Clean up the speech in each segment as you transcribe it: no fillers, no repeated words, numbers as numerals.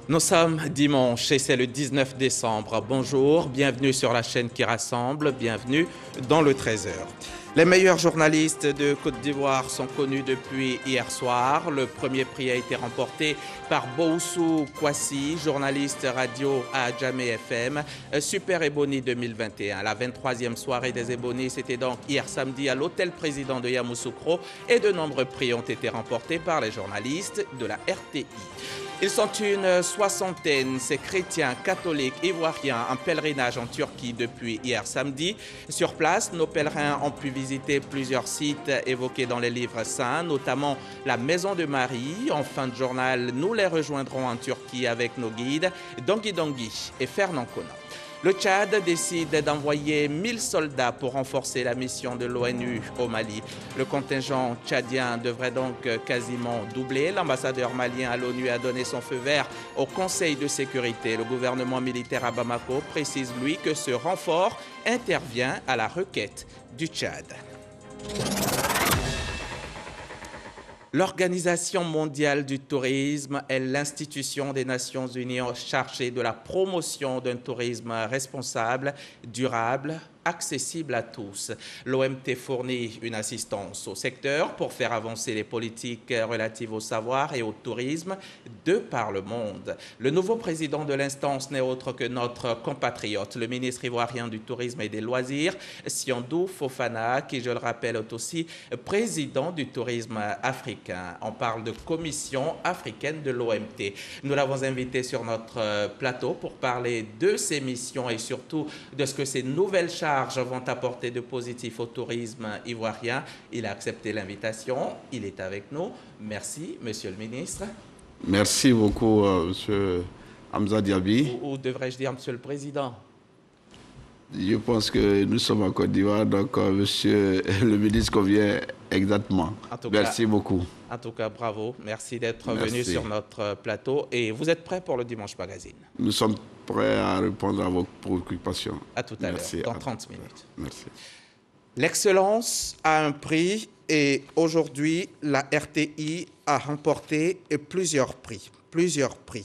Nous sommes dimanche et c'est le 19 décembre. Bonjour, bienvenue sur la chaîne qui rassemble, bienvenue dans le 13h. Les meilleurs journalistes de Côte d'Ivoire sont connus depuis hier soir. Le premier prix a été remporté par Boussou Kwasi, journaliste radio à Djamé FM, Super Ebony 2021. La 23e soirée des Ebony, c'était donc hier samedi à l'hôtel président de Yamoussoukro et de nombreux prix ont été remportés par les journalistes de la RTI. Ils sont une soixantaine, ces chrétiens catholiques ivoiriens en pèlerinage en Turquie depuis hier samedi. Sur place, nos pèlerins ont pu visiter plusieurs sites évoqués dans les livres saints, notamment la Maison de Marie. En fin de journal, nous les rejoindrons en Turquie avec nos guides Dongui Dongui et Fernand Conan. Le Tchad décide d'envoyer 1000 soldats pour renforcer la mission de l'ONU au Mali. Le contingent tchadien devrait donc quasiment doubler. L'ambassadeur malien à l'ONU a donné son feu vert au Conseil de sécurité. Le gouvernement militaire à Bamako précise, lui, que ce renfort intervient à la requête du Tchad. L'Organisation mondiale du tourisme est l'institution des Nations unies chargée de la promotion d'un tourisme responsable, durable, accessible à tous. L'OMT fournit une assistance au secteur pour faire avancer les politiques relatives au savoir et au tourisme de par le monde. Le nouveau président de l'instance n'est autre que notre compatriote, le ministre ivoirien du Tourisme et des Loisirs, Siandou Fofana, qui, je le rappelle, est aussi président du tourisme africain. On parle de commission africaine de l'OMT. Nous l'avons invité sur notre plateau pour parler de ses missions et surtout de ce que ces nouvelles charges vont apporter de positif au tourisme ivoirien. Il a accepté l'invitation. Il est avec nous. Merci, monsieur le ministre. Merci beaucoup, monsieur Hamza Diaby. Ou devrais-je dire monsieur le président? Je pense que nous sommes en Côte d'Ivoire, donc monsieur le ministre convient exactement. Merci beaucoup. En tout cas, bravo. Merci d'être venu sur notre plateau. Et vous êtes prêt pour le Dimanche Magazine? Nous sommes prêts à répondre à vos préoccupations. À tout à l'heure, dans 30 minutes. Merci. L'excellence a un prix et aujourd'hui, la RTI a remporté plusieurs prix.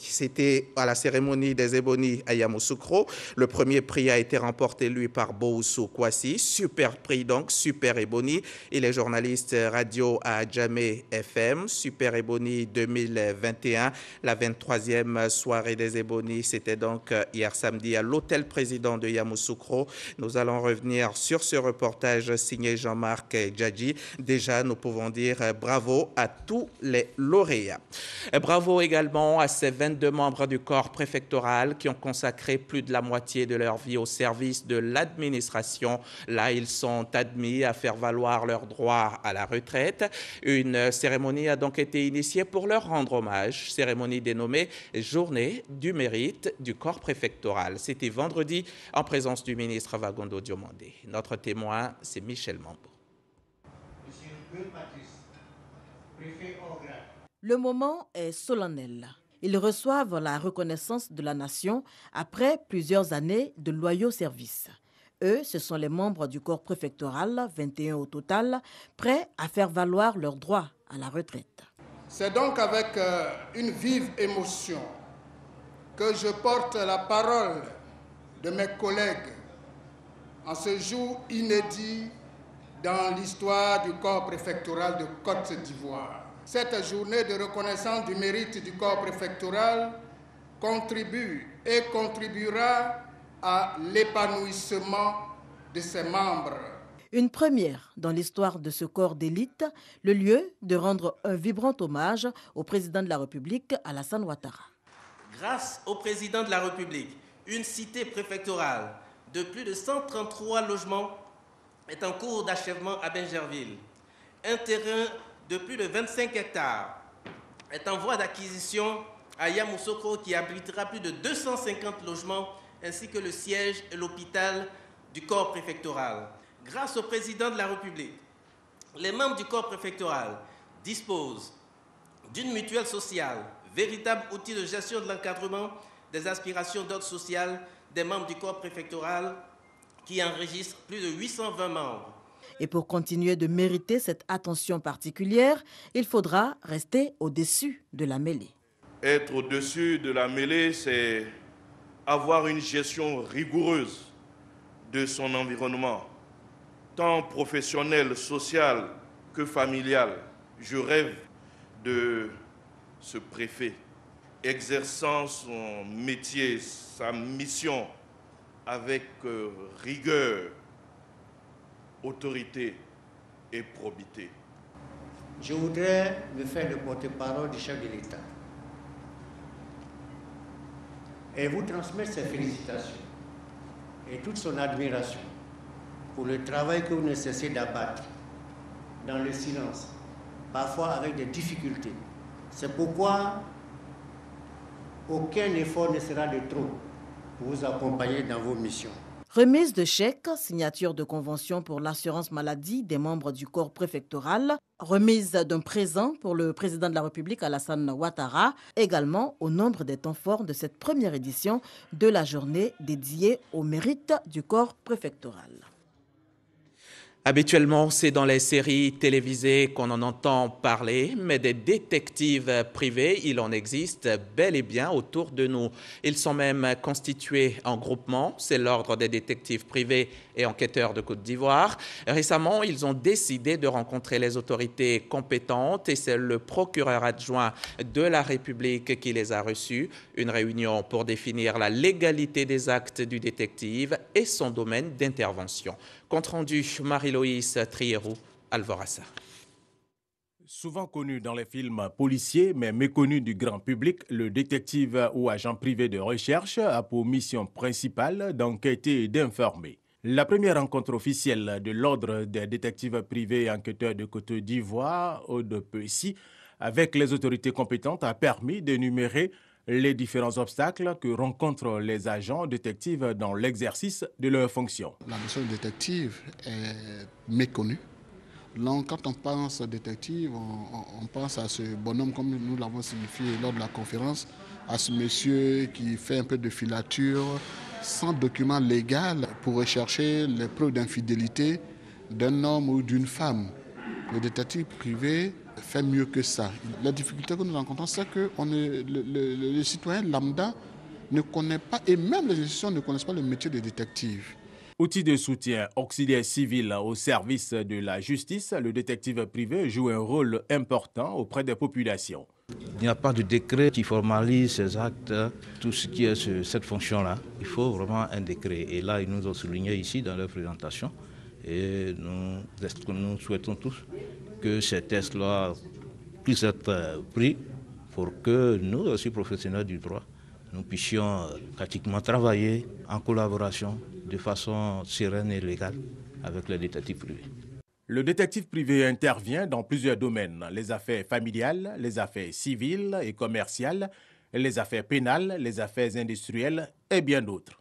C'était à la cérémonie des Ebony à Yamoussoukro. Le premier prix a été remporté, lui, par Boussou Kwasi. Super prix, donc, Super Ebony. Il est journaliste radio à Djamé FM. Super Ebony 2021. La 23e soirée des Ebony, c'était donc hier samedi à l'hôtel président de Yamoussoukro. Nous allons revenir sur ce reportage signé Jean-Marc Djadji. Déjà, nous pouvons dire bravo à tous les lauréats. Et bravo également à ces 22 membres du corps préfectoral qui ont consacré plus de la moitié de leur vie au service de l'administration. Là, ils sont admis à faire valoir leurs droits à la retraite. Une cérémonie a donc été initiée pour leur rendre hommage, cérémonie dénommée Journée du mérite du corps préfectoral. C'était vendredi en présence du ministre Vagondo Diomandé. Notre témoin, c'est Michel Mambo. Le moment est solennel. Ils reçoivent la reconnaissance de la nation après plusieurs années de loyaux services. Eux, ce sont les membres du corps préfectoral, 21 au total, prêts à faire valoir leurs droits à la retraite. C'est donc avec une vive émotion que je porte la parole de mes collègues en ce jour inédit dans l'histoire du corps préfectoral de Côte d'Ivoire. Cette journée de reconnaissance du mérite du corps préfectoral contribue et contribuera à l'épanouissement de ses membres. Une première dans l'histoire de ce corps d'élite, le lieu de rendre un vibrant hommage au président de la République, Alassane Ouattara. Grâce au président de la République, une cité préfectorale de plus de 133 logements est en cours d'achèvement à Bingerville. Un terrain de plus de 25 hectares est en voie d'acquisition à Yamoussoukro qui abritera plus de 250 logements ainsi que le siège et l'hôpital du corps préfectoral. Grâce au président de la République, les membres du corps préfectoral disposent d'une mutuelle sociale, véritable outil de gestion de l'encadrement des aspirations d'ordre social des membres du corps préfectoral qui enregistre plus de 820 membres. Et pour continuer de mériter cette attention particulière, il faudra rester au-dessus de la mêlée. Être au-dessus de la mêlée, c'est avoir une gestion rigoureuse de son environnement, tant professionnel, social que familial. Je rêve de ce préfet exerçant son métier, sa mission avec rigueur, autorité et probité. Je voudrais me faire le porte-parole du chef de l'État et vous transmettre ses félicitations et toute son admiration pour le travail que vous ne cessez d'abattre dans le silence, parfois avec des difficultés. C'est pourquoi aucun effort ne sera de trop pour vous accompagner dans vos missions. Remise de chèques, signature de convention pour l'assurance maladie des membres du corps préfectoral, remise d'un présent pour le président de la République Alassane Ouattara, également au nombre des temps forts de cette première édition de la journée dédiée au mérite du corps préfectoral. Habituellement, c'est dans les séries télévisées qu'on en entend parler, mais des détectives privés, il en existe bel et bien autour de nous. Ils sont même constitués en groupement, c'est l'ordre des détectives privés et enquêteurs de Côte d'Ivoire. Récemment, ils ont décidé de rencontrer les autorités compétentes et c'est le procureur adjoint de la République qui les a reçus. Une réunion pour définir la légalité des actes du détective et son domaine d'intervention. Compte rendu, Marie-Loïse Trierou, Alvorassa. Souvent connu dans les films policiers, mais méconnu du grand public, le détective ou agent privé de recherche a pour mission principale d'enquêter et d'informer. La première rencontre officielle de l'Ordre des détectives privés et enquêteurs de Côte d'Ivoire, ODPECI, avec les autorités compétentes a permis d'énumérer les différents obstacles que rencontrent les agents détectives dans l'exercice de leurs fonctions. La notion de détective est méconnue. Donc, quand on pense détective, on pense à ce bonhomme, comme nous l'avons signifié lors de la conférence, à ce monsieur qui fait un peu de filature, sans document légal, pour rechercher les preuves d'infidélité d'un homme ou d'une femme. Le détective privé fait mieux que ça. La difficulté que nous rencontrons, c'est que le citoyen lambda ne connaît pas, et même les institutions ne connaissent pas le métier de détective. Outil de soutien auxiliaire civil au service de la justice, le détective privé joue un rôle important auprès des populations. Il n'y a pas de décret qui formalise ces actes, tout ce qui est cette fonction-là. Il faut vraiment un décret. Et là, ils nous ont souligné ici dans leur présentation. Et nous souhaitons tous que ces tests-là puissent être pris pour que nous aussi, professionnels du droit, nous puissions pratiquement travailler en collaboration de façon sereine et légale avec les détectives privés. Le détective privé intervient dans plusieurs domaines, les affaires familiales, les affaires civiles et commerciales, les affaires pénales, les affaires industrielles et bien d'autres.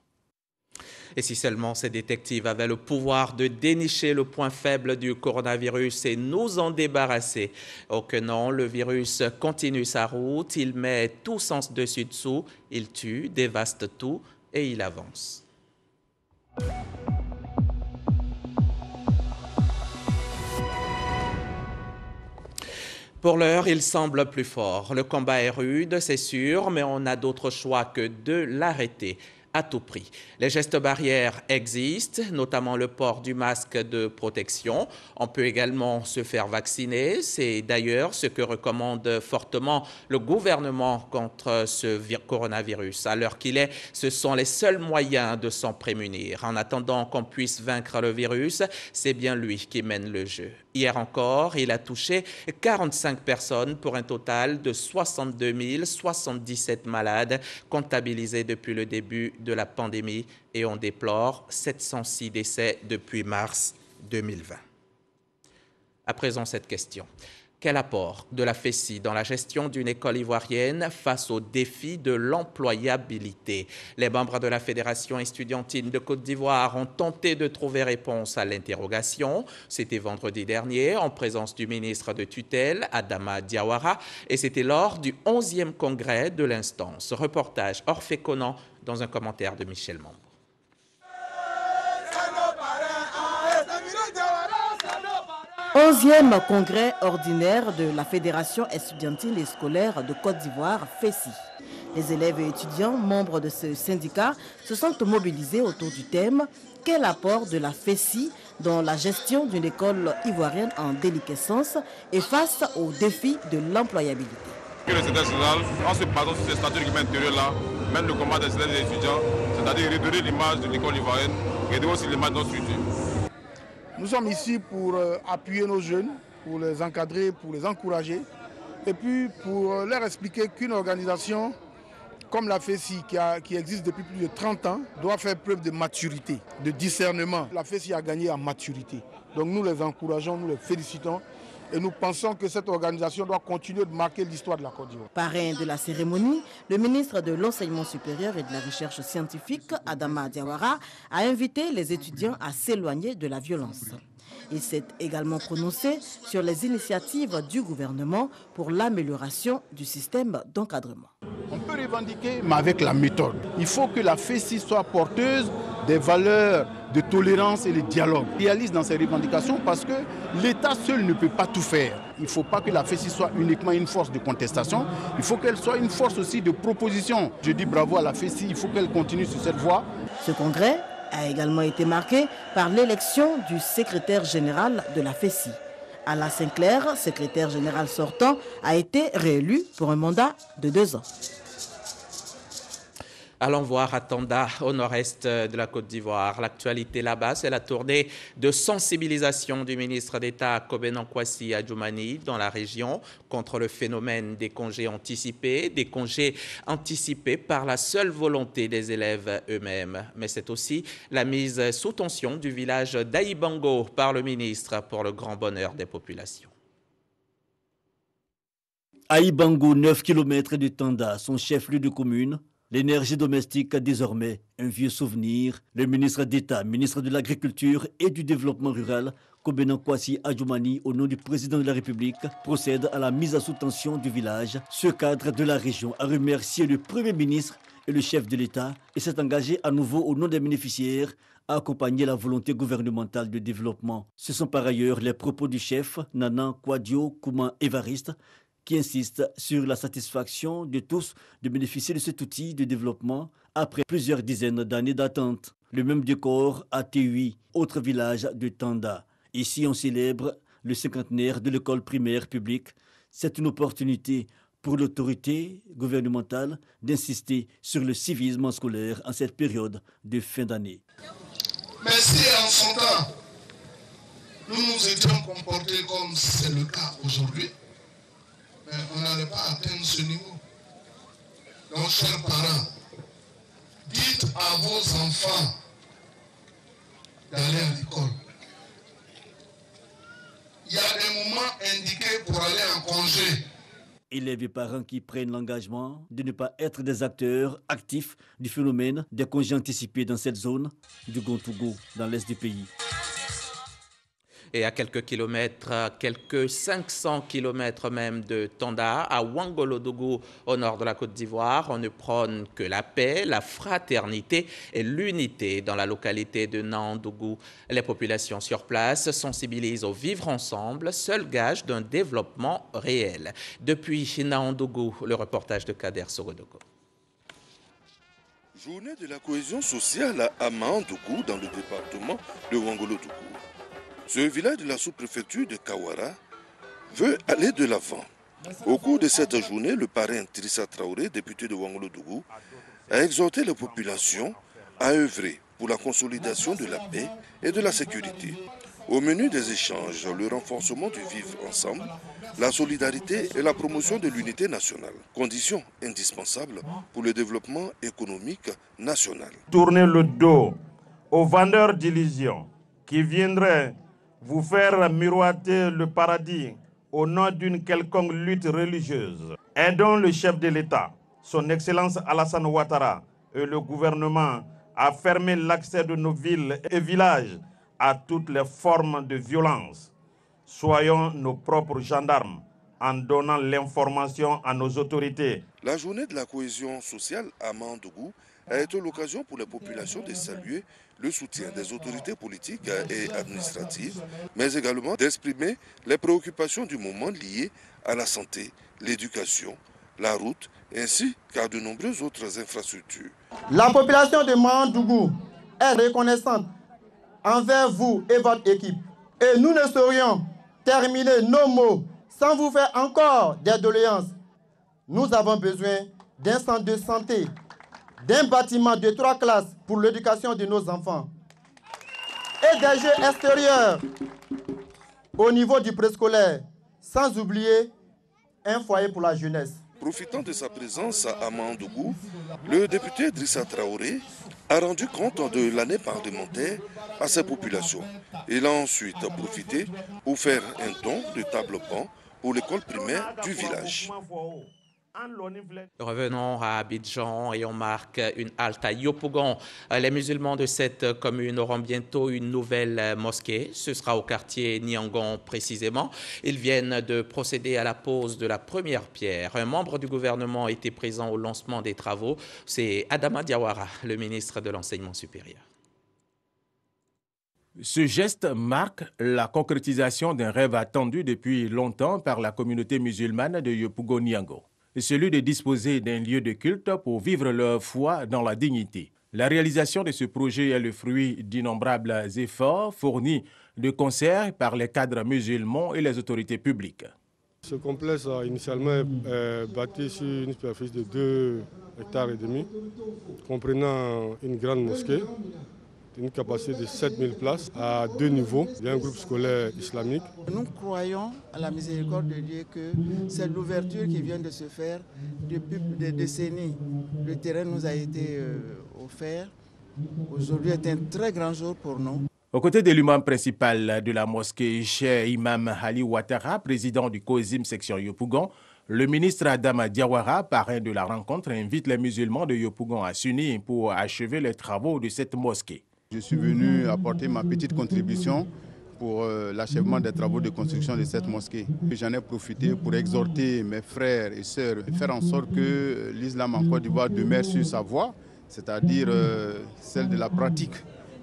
Et si seulement ces détectives avaient le pouvoir de dénicher le point faible du coronavirus et nous en débarrasser. Oh que non, le virus continue sa route, il met tout sens dessus-dessous, il tue, dévaste tout et il avance. Pour l'heure, il semble plus fort. Le combat est rude, c'est sûr, mais on n'a d'autre choix que de l'arrêter à tout prix. Les gestes barrières existent, notamment le port du masque de protection. On peut également se faire vacciner. C'est d'ailleurs ce que recommande fortement le gouvernement contre ce coronavirus. À l'heure qu'il est, ce sont les seuls moyens de s'en prémunir. En attendant qu'on puisse vaincre le virus, c'est bien lui qui mène le jeu. Hier encore, il a touché 45 personnes pour un total de 62 077 malades comptabilisés depuis le début de la pandémie et on déplore 706 décès depuis mars 2020. À présent, cette question. Quel apport de la FESI dans la gestion d'une école ivoirienne face au défi de l'employabilité? Les membres de la Fédération estudiantine de Côte d'Ivoire ont tenté de trouver réponse à l'interrogation. C'était vendredi dernier en présence du ministre de tutelle, Adama Diawara, et c'était lors du 11e congrès de l'instance. Reportage Orphée Conan dans un commentaire de Michel Mambo. 11e congrès ordinaire de la Fédération estudiantine et scolaire de Côte d'Ivoire, FESI. Les élèves et étudiants membres de ce syndicat se sont mobilisés autour du thème « Quel apport de la FESI dans la gestion d'une école ivoirienne en déliquescence et face aux défis de l'employabilité ». Le secrétaire général, en se basant sur ces statuts réglementaires intérieurs-là, mène le combat des élèves et des étudiants, c'est-à-dire redonner l'image de l'école ivoirienne, redonner aussi l'image de notre structure. Nous sommes ici pour appuyer nos jeunes, pour les encadrer, pour les encourager, et puis pour leur expliquer qu'une organisation comme la FESI, qui existe depuis plus de 30 ans, doit faire preuve de maturité, de discernement. La FESI a gagné en maturité. Donc nous les encourageons, nous les félicitons. Et nous pensons que cette organisation doit continuer de marquer l'histoire de la Côte d'Ivoire. Parrain de la cérémonie, le ministre de l'Enseignement supérieur et de la Recherche scientifique, Adama Diawara, a invité les étudiants à s'éloigner de la violence. Il s'est également prononcé sur les initiatives du gouvernement pour l'amélioration du système d'encadrement. On peut revendiquer, mais avec la méthode. Il faut que la FESI soit porteuse des valeurs de tolérance et de dialogue. Réalise dans ses revendications parce que l'État seul ne peut pas tout faire. Il ne faut pas que la FESI soit uniquement une force de contestation, il faut qu'elle soit une force aussi de proposition. Je dis bravo à la FESI, il faut qu'elle continue sur cette voie. Ce congrès a également été marqué par l'élection du secrétaire général de la FESI. Alain Sinclair, secrétaire général sortant, a été réélu pour un mandat de 2 ans. Allons voir à Tanda, au nord-est de la Côte d'Ivoire. L'actualité là-bas, c'est la tournée de sensibilisation du ministre d'État Kobena Kwasi Adjoumani dans la région contre le phénomène des congés anticipés par la seule volonté des élèves eux-mêmes. Mais c'est aussi la mise sous tension du village d'Aïbango par le ministre pour le grand bonheur des populations. Aïbango, 9 km de Tanda, son chef-lieu de commune. L'énergie domestique, désormais un vieux souvenir. Le ministre d'État, ministre de l'Agriculture et du Développement rural, Kobena Kwasi Adjoumani, au nom du président de la République, procède à la mise sous tension du village. Ce cadre de la région a remercié le Premier ministre et le chef de l'État et s'est engagé à nouveau au nom des bénéficiaires à accompagner la volonté gouvernementale de développement. Ce sont par ailleurs les propos du chef, Nanan Kwadjo Kouman Évariste, qui insiste sur la satisfaction de tous de bénéficier de cet outil de développement après plusieurs dizaines d'années d'attente. Le même décor à Tehui, autre village de Tanda. Ici, on célèbre le cinquantenaire de l'école primaire publique. C'est une opportunité pour l'autorité gouvernementale d'insister sur le civisme scolaire en cette période de fin d'année. Mais si en son temps, nous nous étions comportés comme c'est le cas aujourd'hui, mais on n'allait pas atteindre ce niveau. Donc, chers parents, dites à vos enfants d'aller à l'école. Il y a des moments indiqués pour aller en congé. Élèves et parents qui prennent l'engagement de ne pas être des acteurs actifs du phénomène des congés anticipés dans cette zone du Gontougo, dans l'est du pays. Et à quelques kilomètres, quelques 500 kilomètres même de Tanda, à Ouangolodougou, au nord de la Côte d'Ivoire, on ne prône que la paix, la fraternité et l'unité dans la localité de Naandougou. Les populations sur place sensibilisent au vivre ensemble, seul gage d'un développement réel. Depuis Naandougou, le reportage de Kader Sorodoko. Journée de la cohésion sociale à Naandougou, dans le département de Ouangolodougou. Ce village de la sous-préfecture de Kawara veut aller de l'avant. Au cours de cette journée, le parrain Trissa Traoré, député de Ouangolodougou, a exhorté la population à œuvrer pour la consolidation de la paix et de la sécurité. Au menu des échanges, le renforcement du vivre ensemble, la solidarité et la promotion de l'unité nationale, conditions indispensables pour le développement économique national. Tournez le dos aux vendeurs d'illusions qui viendraient vous faire miroiter le paradis au nom d'une quelconque lutte religieuse. Aidons le chef de l'État, son Excellence Alassane Ouattara et le gouvernement à fermer l'accès de nos villes et villages à toutes les formes de violence. Soyons nos propres gendarmes en donnant l'information à nos autorités. La journée de la cohésion sociale à Naandougou a été l'occasion pour la population de saluer le soutien des autorités politiques et administratives, mais également d'exprimer les préoccupations du moment liées à la santé, l'éducation, la route, ainsi qu'à de nombreuses autres infrastructures. La population de Mahandougou est reconnaissante envers vous et votre équipe. Et nous ne saurions terminer nos mots sans vous faire encore des doléances. Nous avons besoin d'un centre de santé, d'un bâtiment de 3 classes pour l'éducation de nos enfants et des jeux extérieurs au niveau du préscolaire, sans oublier un foyer pour la jeunesse. Profitant de sa présence à Mahandougou, le député Drissa Traoré a rendu compte de l'année parlementaire à sa population. Il a ensuite profité pour faire un don de table-banc pour l'école primaire du village. Revenons à Abidjan et on marque une halte à Yopougon. Les musulmans de cette commune auront bientôt une nouvelle mosquée. Ce sera au quartier Niangon précisément. Ils viennent de procéder à la pose de la première pierre. Un membre du gouvernement était présent au lancement des travaux. C'est Adama Diawara, le ministre de l'Enseignement supérieur. Ce geste marque la concrétisation d'un rêve attendu depuis longtemps par la communauté musulmane de Yopougon-Niangon. Celui de disposer d'un lieu de culte pour vivre leur foi dans la dignité. La réalisation de ce projet est le fruit d'innombrables efforts fournis de concert par les cadres musulmans et les autorités publiques. Ce complexe a initialement bâti sur une superficie de 2,5 hectares, comprenant une grande mosquée, une capacité de 7000 places à 2 niveaux. Il y a un groupe scolaire islamique. Nous croyons à la miséricorde de Dieu que c'est l'ouverture qui vient de se faire depuis des décennies. Le terrain nous a été offert. Aujourd'hui est un très grand jour pour nous. Aux côtés de l'imam principal de la mosquée, Cheikh Imam Ali Ouattara, président du COSIM section Yopougon, le ministre Adama Diawara, parrain de la rencontre, invite les musulmans de Yopougon à s'unir pour achever les travaux de cette mosquée. Je suis venu apporter ma petite contribution pour l'achèvement des travaux de construction de cette mosquée. J'en ai profité pour exhorter mes frères et sœurs à faire en sorte que l'islam en Côte d'Ivoire demeure sur sa voie, c'est-à-dire celle de la pratique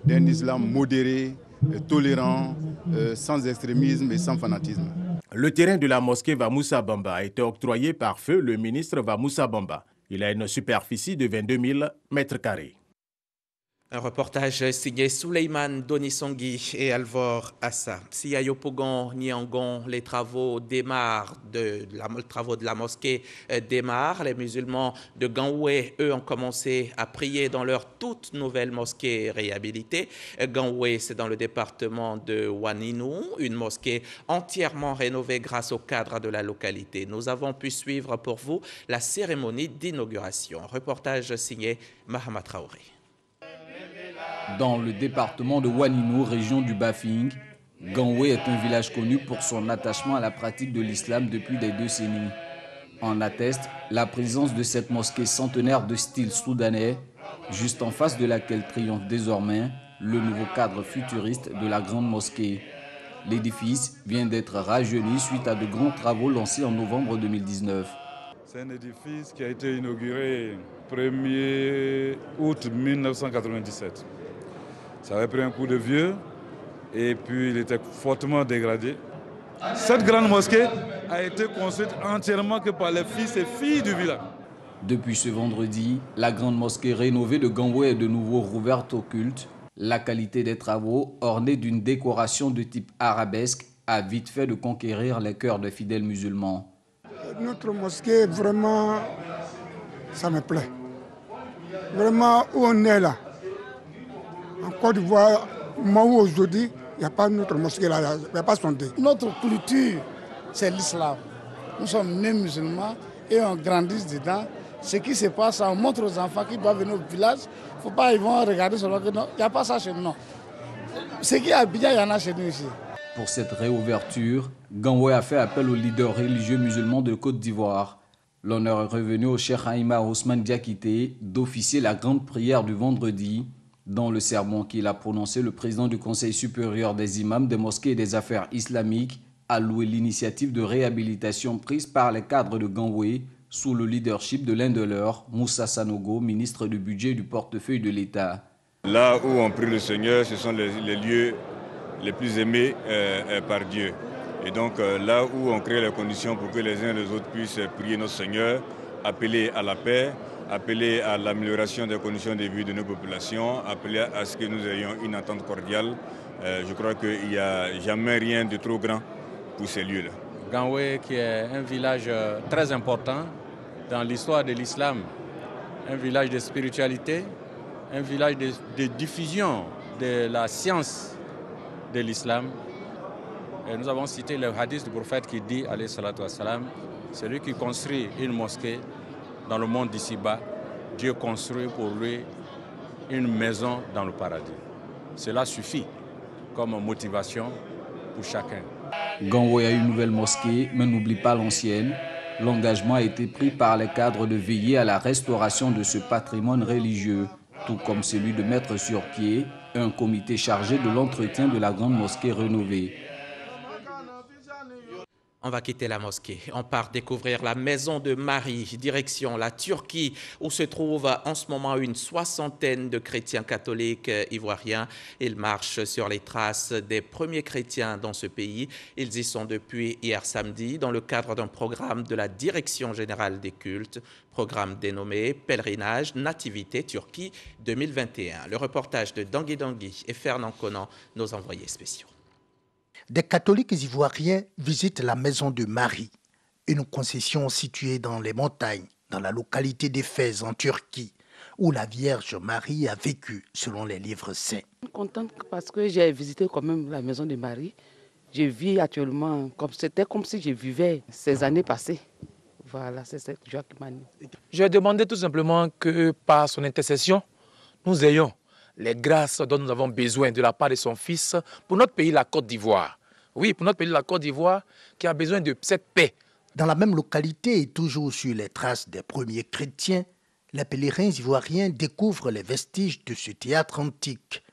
d'un islam modéré, tolérant, sans extrémisme et sans fanatisme. Le terrain de la mosquée Vamoussa Bamba a été octroyé par feu le ministre Vamoussa Bamba. Il a une superficie de 22 000 mètres carrés. Un reportage signé Souleymane Donisongui et Alvor Assa. Si à Yopougon, Niangon, les travaux de la mosquée démarrent, les musulmans de Gangoué, eux, ont commencé à prier dans leur toute nouvelle mosquée réhabilitée. Gangoué, c'est dans le département de Ouaninou, une mosquée entièrement rénovée grâce au cadre de la localité. Nous avons pu suivre pour vous la cérémonie d'inauguration. Reportage signé Mahama Traoré. Dans le département de Ouaninou, région du Bafing, Gangoué est un village connu pour son attachement à la pratique de l'islam depuis des décennies. En atteste la présence de cette mosquée centenaire de style soudanais, juste en face de laquelle triomphe désormais le nouveau cadre futuriste de la grande mosquée. L'édifice vient d'être rajeuni suite à de grands travaux lancés en novembre 2019. C'est un édifice qui a été inauguré le 1er août 1997. Ça avait pris un coup de vieux et puis il était fortement dégradé. Cette grande mosquée a été construite entièrement que par les fils et filles du village. Depuis ce vendredi, la grande mosquée rénovée de Gangoué est de nouveau rouverte au culte. La qualité des travaux, ornée d'une décoration de type arabesque, a vite fait de conquérir les cœurs des fidèles musulmans. Notre mosquée, vraiment, ça me plaît. Vraiment, où on est là, en Côte d'Ivoire, moi aujourd'hui, il n'y a pas notre mosquée là, il n'y a pas son dé. Notre culture, c'est l'islam. Nous sommes nés musulmans et on grandit dedans. Ce qui se passe, on montre aux enfants qui doivent venir au village. Il ne faut pas, ils vont regarder seulement que non, il n'y a pas ça chez nous. Ce qui est à Abidjan, il y en a chez nous ici. Pour cette réouverture, Gangoué a fait appel aux leaders religieux musulmans de Côte d'Ivoire. L'honneur est revenu au Cheikh Haïma Ousmane Diakité d'officier la grande prière du vendredi. Dans le sermon qu'il a prononcé, le président du Conseil supérieur des imams des mosquées et des affaires islamiques a loué l'initiative de réhabilitation prise par les cadres de Gangoué sous le leadership de l'un de leurs, Moussa Sanogo, ministre du budget et du portefeuille de l'État. Là où on prie le Seigneur, ce sont les lieux les plus aimés par Dieu. Et donc là où on crée les conditions pour que les uns et les autres puissent prier notre Seigneur, appeler à la paix, appeler à l'amélioration des conditions de vie de nos populations, appeler à ce que nous ayons une entente cordiale. Je crois qu'il n'y a jamais rien de trop grand pour ces lieux-là. Ganwe, qui est un village très important dans l'histoire de l'islam, un village de spiritualité, un village de diffusion de la science de l'islam. Et nous avons cité le hadith du prophète qui dit, alayhi salatu wassalam, celui qui construit une mosquée dans le monde d'ici-bas, Dieu construit pour lui une maison dans le paradis. Cela suffit comme motivation pour chacun. Ganwe a une nouvelle mosquée, mais n'oublie pas l'ancienne. L'engagement a été pris par les cadres de veiller à la restauration de ce patrimoine religieux, tout comme celui de mettre sur pied un comité chargé de l'entretien de la grande mosquée rénovée. On va quitter la mosquée. On part découvrir la maison de Marie, direction la Turquie, où se trouve en ce moment une soixantaine de chrétiens catholiques ivoiriens. Ils marchent sur les traces des premiers chrétiens dans ce pays. Ils y sont depuis hier samedi dans le cadre d'un programme de la Direction générale des cultes, programme dénommé Pèlerinage Nativité Turquie 2021. Le reportage de Dangui Dangui et Fernand Conan, nos envoyés spéciaux. Des catholiques ivoiriens visitent la maison de Marie, une concession située dans les montagnes, dans la localité d'Éphèse en Turquie, où la Vierge Marie a vécu selon les livres saints. Je suis contente parce que j'ai visité quand même la maison de Marie. Je vis actuellement, c'était comme si je vivais ces années passées. Voilà, c'est cette joie qui m'anime. Je demandais tout simplement que par son intercession, nous ayons les grâces dont nous avons besoin de la part de son Fils pour notre pays, la Côte d'Ivoire. Oui, pour notre pays, la Côte d'Ivoire, qui a besoin de cette paix. Dans la même localité et toujours sur les traces des premiers chrétiens, les pèlerins ivoiriens découvrent les vestiges de ce théâtre antique,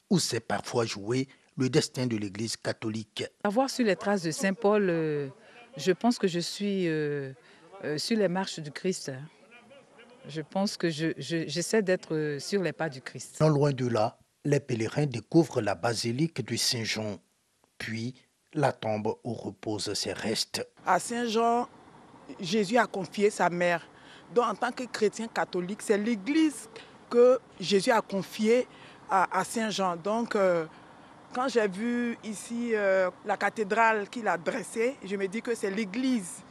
où s'est parfois joué le destin de l'Église catholique. Avoir sur les traces de Saint Paul, je pense que je suis sur les marches du Christ. Je pense que j'essaie d'être sur les pas du Christ. Non loin de là, les pèlerins découvrent la basilique de Saint-Jean, puis la tombe où reposent ses restes. À Saint-Jean, Jésus a confié sa mère. Donc en tant que chrétien catholique, c'est l'Église que Jésus a confiée à Saint-Jean. Donc quand j'ai vu ici la cathédrale qu'il a dressée, je me dis que c'est l'Église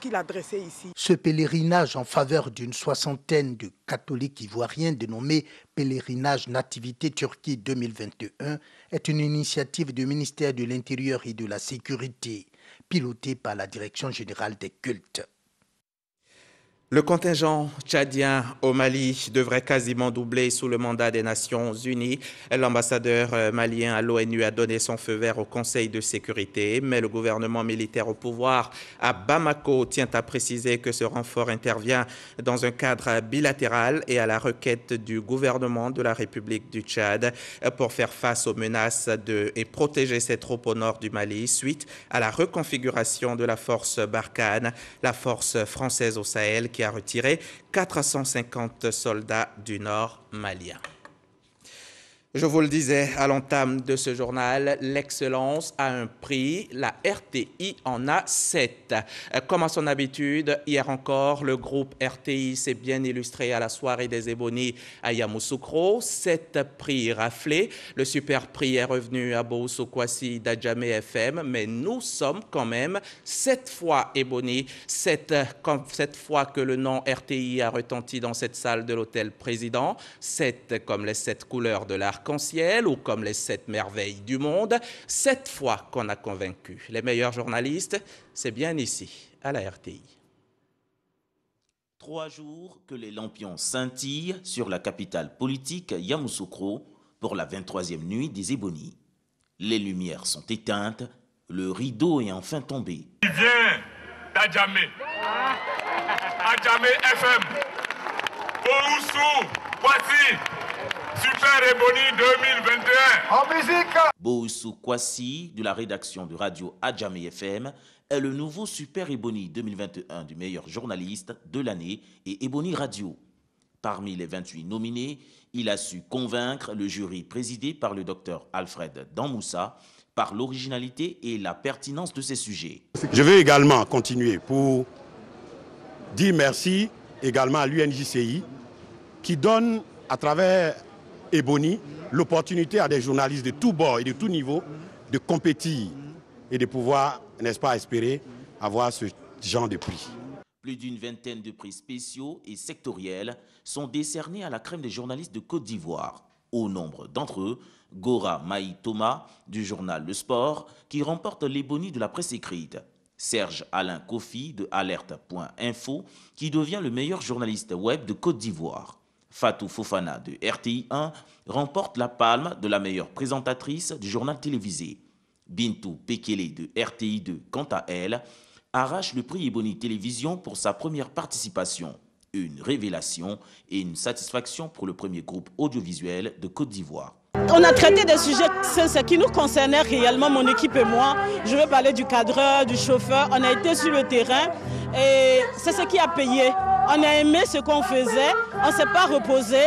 qu'il a dressée ici. Ce pèlerinage en faveur d'une soixantaine de catholiques ivoiriens dénommé Pèlerinage Nativité Turquie 2021 est une initiative du ministère de l'Intérieur et de la Sécurité, pilotée par la Direction générale des cultes. Le contingent tchadien au Mali devrait quasiment doubler sous le mandat des Nations Unies. L'ambassadeur malien à l'ONU a donné son feu vert au Conseil de sécurité, mais le gouvernement militaire au pouvoir à Bamako tient à préciser que ce renfort intervient dans un cadre bilatéral et à la requête du gouvernement de la République du Tchad pour faire face aux menaces et protéger ses troupes au nord du Mali suite à la reconfiguration de la force Barkhane, la force française au Sahel, qui a retiré 450 soldats du nord malien. Je vous le disais à l'entame de ce journal, l'excellence a un prix, la RTI en a 7. Comme à son habitude, hier encore, le groupe RTI s'est bien illustré à la soirée des Ébonies à Yamoussoukro. 7 prix raflés. Le super prix est revenu à Bouhoussou Kouassi d'Adjamé FM, mais nous sommes quand même 7 fois Ébonies, 7 fois que le nom RTI a retenti dans cette salle de l'hôtel Président, 7 comme les 7 couleurs de l'arc-en-ciel ou comme les 7 merveilles du monde, 7 fois qu'on a convaincu. Les meilleurs journalistes, c'est bien ici, à la RTI. 3 jours que les lampions scintillent sur la capitale politique Yamoussoukro pour la 23e nuit des Ébonies. Les lumières sont éteintes, le rideau est enfin tombé. Il vient d'Adjamé, Adjamé FM, Bouhoussou Kouassi, Super Ébonies 2021. En musique. Bouhoussou Kouassi, de la rédaction de radio Adjamé FM, est le nouveau Super Ebony 2021 du meilleur journaliste de l'année et Ebony Radio. Parmi les 28 nominés, il a su convaincre le jury présidé par le docteur Alfred Danmoussa par l'originalité et la pertinence de ses sujets. Je veux également continuer pour dire merci également à l'UNJCI qui donne à travers Ebony l'opportunité à des journalistes de tous bords et de tous niveaux de compétir et de pouvoir, n'est-ce pas, espérer avoir ce genre de prix. Plus d'une vingtaine de prix spéciaux et sectoriels sont décernés à la crème des journalistes de Côte d'Ivoire. Au nombre d'entre eux, Gora Maï Thomas du journal Le Sport qui remporte l'Ebony de la presse écrite. Serge Alain Kofi de Alerte.info qui devient le meilleur journaliste web de Côte d'Ivoire. Fatou Fofana de RTI 1 remporte la palme de la meilleure présentatrice du journal télévisé. Bintou Pekele de RTI 2, quant à elle, arrache le prix Ebony Télévision pour sa première participation. Une révélation et une satisfaction pour le premier groupe audiovisuel de Côte d'Ivoire. On a traité des sujets qui nous concernaient réellement, mon équipe et moi. Je veux parler du cadreur, du chauffeur. On a été sur le terrain et c'est ce qui a payé. On a aimé ce qu'on faisait, on ne s'est pas reposé.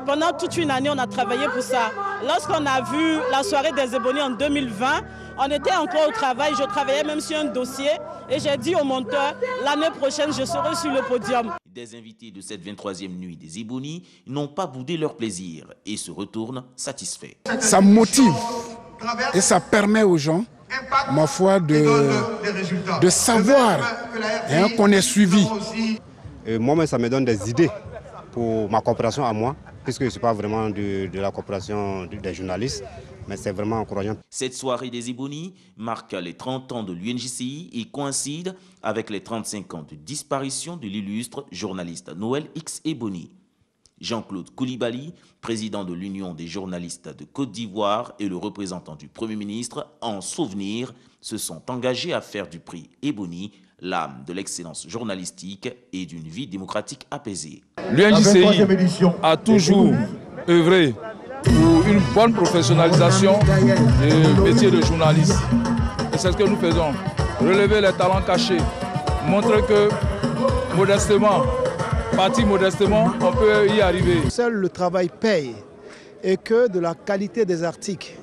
Pendant toute une année, on a travaillé pour ça. Lorsqu'on a vu la soirée des Ebony en 2020, on était encore au travail. Je travaillais même sur un dossier et j'ai dit au monteur, l'année prochaine, je serai sur le podium. Des invités de cette 23e nuit des Ebony n'ont pas boudé leur plaisir et se retournent satisfaits. Ça motive et ça permet aux gens, ma foi, de savoir qu'on est suivi. Moi, ça me donne des idées pour ma coopération à moi, puisque ce n'est pas vraiment de la coopération des journalistes, mais c'est vraiment encourageant. Cette soirée des Ebony marque les 30 ans de l'UNJCI et coïncide avec les 35 ans de disparition de l'illustre journaliste Noël X Ebony. Jean-Claude Koulibaly, président de l'Union des journalistes de Côte d'Ivoire et le représentant du Premier ministre, en souvenir, se sont engagés à faire du prix Ebony l'âme de l'excellence journalistique et d'une vie démocratique apaisée. L'UNJCI a toujours œuvré pour une bonne professionnalisation du métier de journaliste. Et c'est ce que nous faisons. Relever les talents cachés, montrer que modestement, parti modestement, on peut y arriver. Seul le travail paye et que de la qualité des articles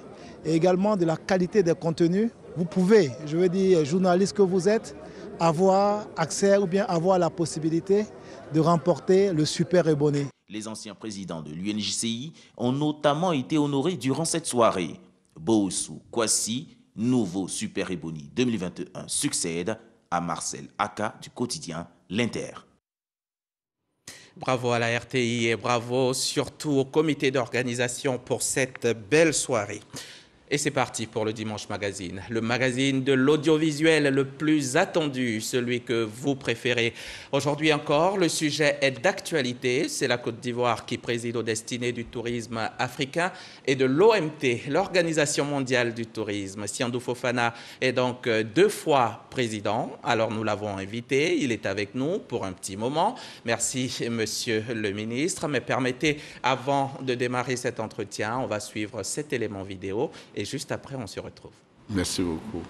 et également de la qualité des contenus, vous pouvez, je veux dire, journaliste que vous êtes, avoir accès ou bien avoir la possibilité de remporter le Super Ebony. Les anciens présidents de l'UNJCI ont notamment été honorés durant cette soirée. Boussou Kwasi, nouveau Super Ebony 2021, succède à Marcel Aka du quotidien L'Inter. Bravo à la RTI et bravo surtout au comité d'organisation pour cette belle soirée. Et c'est parti pour le Dimanche Magazine, le magazine de l'audiovisuel le plus attendu, celui que vous préférez. Aujourd'hui encore, le sujet est d'actualité. C'est la Côte d'Ivoire qui préside aux destinées du tourisme africain et de l'OMT, l'Organisation mondiale du tourisme. Siandou Fofana est donc 2 fois président. Alors nous l'avons invité, il est avec nous pour un petit moment. Merci monsieur le ministre. Mais permettez, avant de démarrer cet entretien, on va suivre cet élément vidéo. Et juste après, on se retrouve. Merci beaucoup.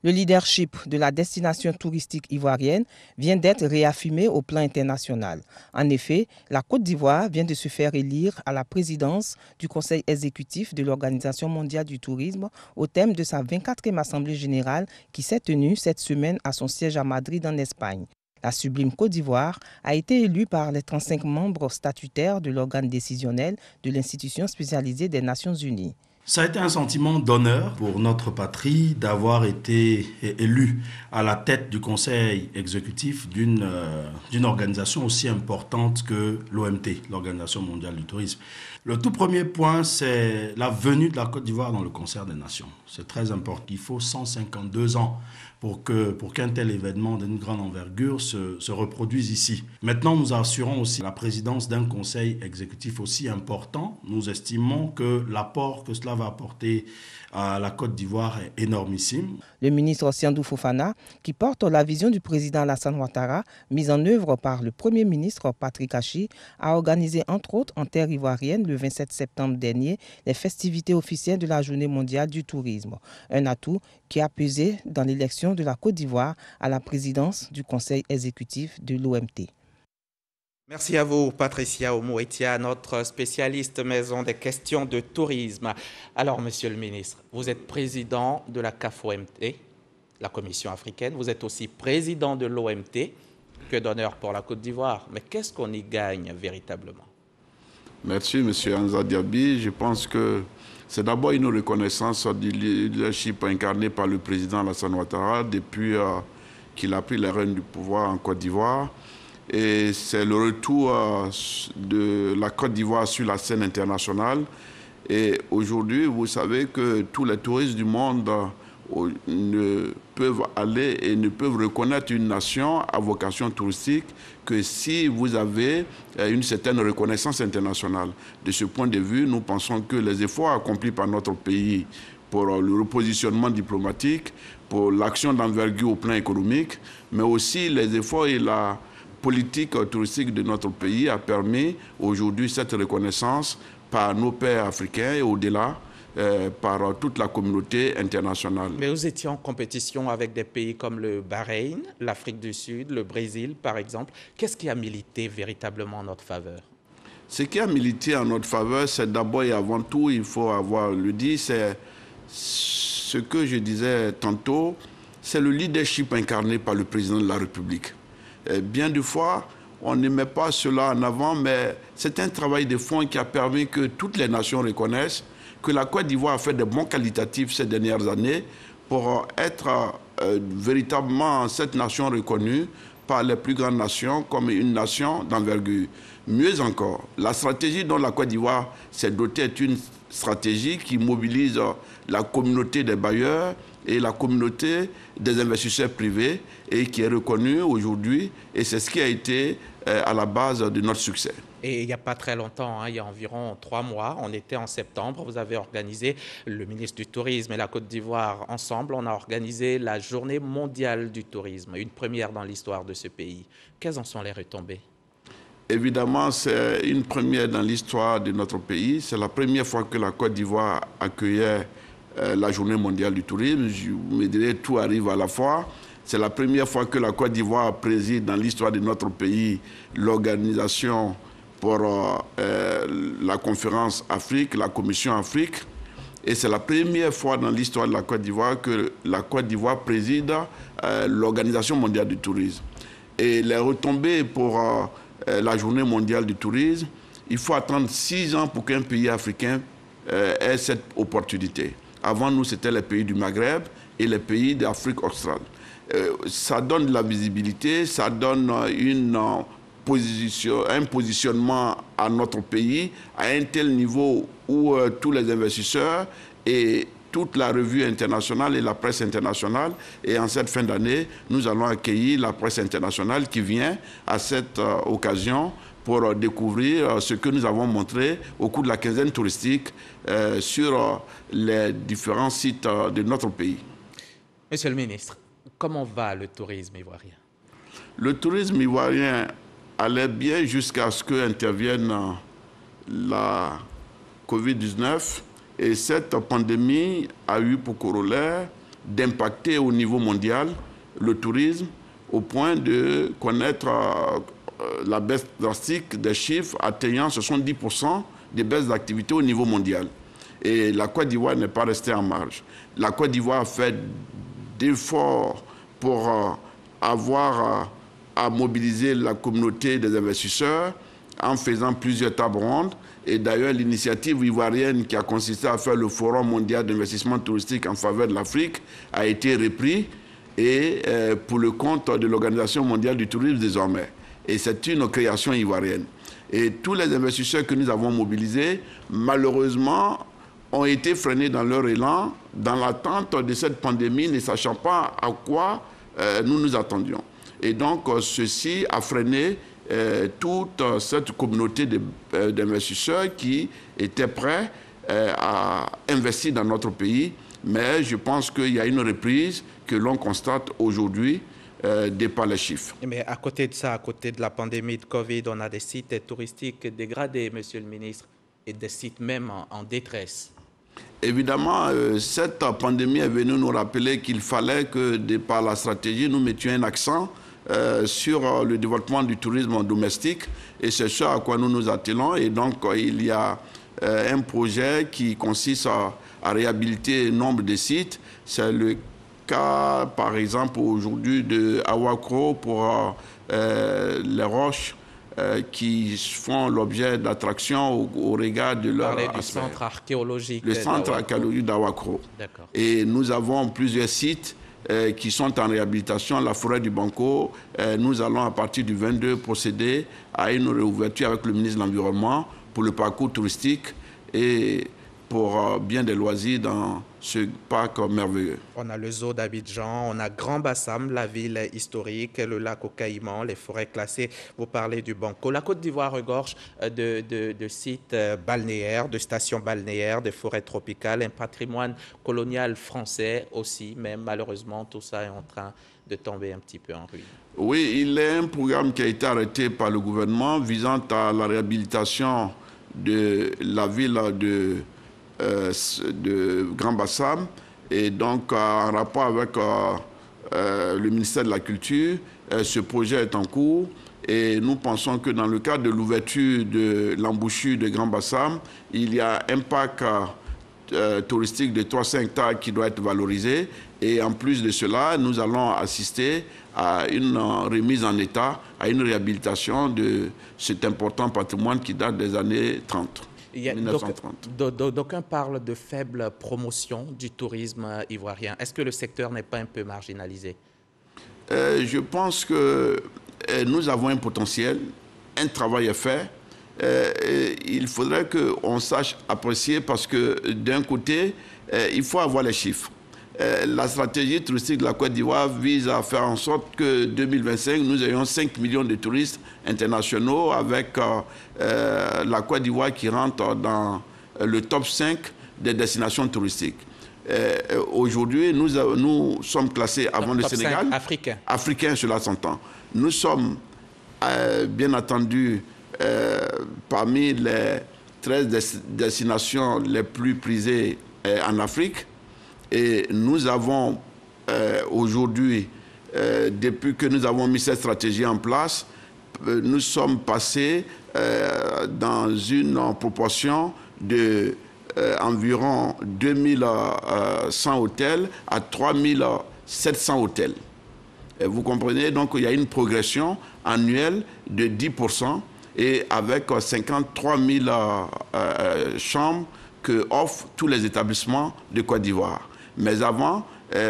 Le leadership de la destination touristique ivoirienne vient d'être réaffirmé au plan international. En effet, la Côte d'Ivoire vient de se faire élire à la présidence du Conseil exécutif de l'Organisation mondiale du tourisme au thème de sa 24e Assemblée générale qui s'est tenue cette semaine à son siège à Madrid en Espagne. La sublime Côte d'Ivoire a été élue par les 35 membres statutaires de l'organe décisionnel de l'institution spécialisée des Nations Unies. Ça a été un sentiment d'honneur pour notre patrie d'avoir été élu à la tête du conseil exécutif d'une organisation aussi importante que l'OMT, l'Organisation mondiale du tourisme. Le tout premier point, c'est la venue de la Côte d'Ivoire dans le concert des nations. C'est très important. Il faut 152 ans pour qu'un tel événement d'une grande envergure se reproduise ici. Maintenant, nous assurons aussi la présidence d'un conseil exécutif aussi important. Nous estimons que l'apport que cela va apporter à la Côte d'Ivoire est énormissime. Le ministre Siandou Fofana, qui porte la vision du président Alassane Ouattara, mise en œuvre par le Premier ministre Patrick Achi, a organisé entre autres en terre ivoirienne le 27 septembre dernier les festivités officielles de la Journée mondiale du tourisme. Un atout qui a pesé dans l'élection de la Côte d'Ivoire à la présidence du Conseil exécutif de l'OMT. Merci à vous, Patricia Oumouetia, notre spécialiste maison des questions de tourisme. Alors, Monsieur le ministre, vous êtes président de la CAF-OMT, la Commission africaine. Vous êtes aussi président de l'OMT. Que d'honneur pour la Côte d'Ivoire. Mais qu'est-ce qu'on y gagne véritablement? Merci, Monsieur Anza Diaby. Je pense que c'est d'abord une reconnaissance du leadership incarné par le président Alassane Ouattara depuis qu'il a pris les rênes du pouvoir en Côte d'Ivoire. Et c'est le retour de la Côte d'Ivoire sur la scène internationale. Et aujourd'hui, vous savez que tous les touristes du monde ne peuvent aller et ne peuvent reconnaître une nation à vocation touristique que si vous avez une certaine reconnaissance internationale. De ce point de vue, nous pensons que les efforts accomplis par notre pays pour le repositionnement diplomatique, pour l'action d'envergure au plan économique, mais aussi les efforts et la politique touristique de notre pays a permis aujourd'hui cette reconnaissance par nos pairs africains et au-delà par toute la communauté internationale. Mais vous étiez en compétition avec des pays comme le Bahreïn, l'Afrique du Sud, le Brésil par exemple. Qu'est-ce qui a milité véritablement en notre faveur? Ce qui a milité en notre faveur, c'est d'abord et avant tout, il faut avoir le dit, c'est ce que je disais tantôt, c'est le leadership incarné par le président de la République. Bien des fois, on ne met pas cela en avant, mais c'est un travail de fond qui a permis que toutes les nations reconnaissent que la Côte d'Ivoire a fait des bons qualitatifs ces dernières années pour être véritablement cette nation reconnue par les plus grandes nations comme une nation d'envergure. Mieux encore, la stratégie dont la Côte d'Ivoire s'est dotée est une stratégie qui mobilise la communauté des bailleurs et la communauté des investisseurs privés et qui est reconnue aujourd'hui, et c'est ce qui a été à la base de notre succès. Et il n'y a pas très longtemps, il y a environ 3 mois, on était en septembre, vous avez organisé, le ministre du Tourisme et la Côte d'Ivoire ensemble, on a organisé la Journée mondiale du tourisme, une première dans l'histoire de ce pays. Quelles en sont les retombées? Évidemment, c'est une première dans l'histoire de notre pays. C'est la première fois que la Côte d'Ivoire accueillait la Journée mondiale du tourisme. Je me dirais, tout arrive à la fois. C'est la première fois que la Côte d'Ivoire préside dans l'histoire de notre pays l'organisation pour la conférence Afrique, la Commission Afrique. Et c'est la première fois dans l'histoire de la Côte d'Ivoire que la Côte d'Ivoire préside l'Organisation mondiale du tourisme. Et les retombées pour la Journée mondiale du tourisme, il faut attendre 6 ans pour qu'un pays africain ait cette opportunité. Avant nous, c'était les pays du Maghreb et les pays d'Afrique australe. Ça donne de la visibilité, ça donne un positionnement à notre pays à un tel niveau où tous les investisseurs et toute la revue internationale et la presse internationale, et en cette fin d'année, nous allons accueillir la presse internationale qui vient à cette occasion pour découvrir ce que nous avons montré au cours de la quinzaine touristique sur les différents sites de notre pays. Monsieur le ministre, comment va le tourisme ivoirien? Le tourisme ivoirien allait bien jusqu'à ce qu'intervienne la Covid-19 et cette pandémie a eu pour corollaire d'impacter au niveau mondial le tourisme au point de connaître la baisse drastique des chiffres atteignant 70% des baisses d'activité au niveau mondial. Et la Côte d'Ivoire n'est pas restée en marge. La Côte d'Ivoire a fait d'efforts pour avoir à mobiliser la communauté des investisseurs en faisant plusieurs tables rondes. Et d'ailleurs, l'initiative ivoirienne qui a consisté à faire le Forum mondial d'investissement touristique en faveur de l'Afrique a été repris et pour le compte de l'Organisation mondiale du tourisme désormais. Et c'est une création ivoirienne. Et tous les investisseurs que nous avons mobilisés, malheureusement, ont été freinés dans leur élan, dans l'attente de cette pandémie, ne sachant pas à quoi nous nous attendions. Et donc, ceci a freiné toute cette communauté d'investisseurs qui étaient prêts a investi dans notre pays. Mais je pense qu'il y a une reprise que l'on constate aujourd'hui par les chiffres. Mais à côté de ça, à côté de la pandémie de Covid, on a des sites touristiques dégradés, Monsieur le ministre, et des sites même en détresse. Évidemment, cette pandémie est venue nous rappeler qu'il fallait que, par la stratégie, nous mettions un accent sur le développement du tourisme domestique. Et c'est ce à quoi nous nous attelons. Et donc, il y a un projet qui consiste à réhabiliter nombre de sites. C'est le cas, par exemple, aujourd'hui de Awakro pour les roches qui font l'objet d'attractions au regard de leur aspect. Du centre archéologique. Le centre archéologique d'Awakro. Et nous avons plusieurs sites qui sont en réhabilitation. La forêt du Banco, nous allons à partir du 22 procéder à une réouverture avec le ministre de l'Environnement pour le parcours touristique et pour bien des loisirs dans ce parc merveilleux. On a le zoo d'Abidjan, on a Grand Bassam, la ville historique, le lac aux Caïmans, les forêts classées. Vous parlez du Banco. La Côte d'Ivoire regorge de sites balnéaires, de stations balnéaires, de forêts tropicales, un patrimoine colonial français aussi, mais malheureusement tout ça est en train de tomber un petit peu en ruine. Oui, il y a un programme qui a été arrêté par le gouvernement visant à la réhabilitation de la ville de Grand Bassam, et donc en rapport avec le ministère de la Culture, ce projet est en cours et nous pensons que dans le cadre de l'ouverture de l'embouchure de Grand Bassam, il y a un parc touristique de 300 hectares qui doit être valorisé, et en plus de cela, nous allons assister à une remise en état, à une réhabilitation de cet important patrimoine qui date des années 30. 1930. D'aucuns parlent de faible promotion du tourisme ivoirien. Est-ce que le secteur n'est pas un peu marginalisé? Je pense que nous avons un potentiel, un travail est fait. Il faudrait qu'on sache apprécier parce que d'un côté, il faut avoir les chiffres. La stratégie touristique de la Côte d'Ivoire vise à faire en sorte que 2025, nous ayons 5 millions de touristes internationaux avec la Côte d'Ivoire qui rentre dans le top 5 des destinations touristiques. Aujourd'hui, nous sommes classés avant le Sénégal. Africain. Africain, cela s'entend. Nous sommes, bien entendu, parmi les 13 destinations les plus prisées en Afrique. Et nous avons aujourd'hui, depuis que nous avons mis cette stratégie en place, nous sommes passés dans une proportion de environ 2100 hôtels à 3700 hôtels. Et vous comprenez, donc il y a une progression annuelle de 10% et avec 53 000 chambres que offrent tous les établissements de Côte d'Ivoire. Mais avant,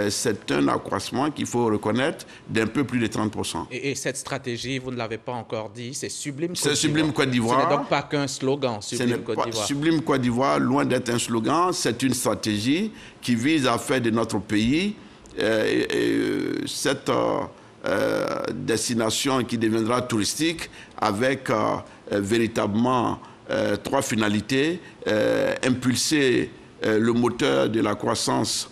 c'est un accroissement qu'il faut reconnaître d'un peu plus de 30%. Et cette stratégie, vous ne l'avez pas encore dit, c'est Sublime Côte d'Ivoire. C'est Sublime Côte d'Ivoire. Ce n'est donc pas qu'un slogan, Sublime Côte d'Ivoire. Sublime Côte d'Ivoire, loin d'être un slogan, c'est une stratégie qui vise à faire de notre pays cette destination qui deviendra touristique avec véritablement 3 finalités. Impulser le moteur de la croissance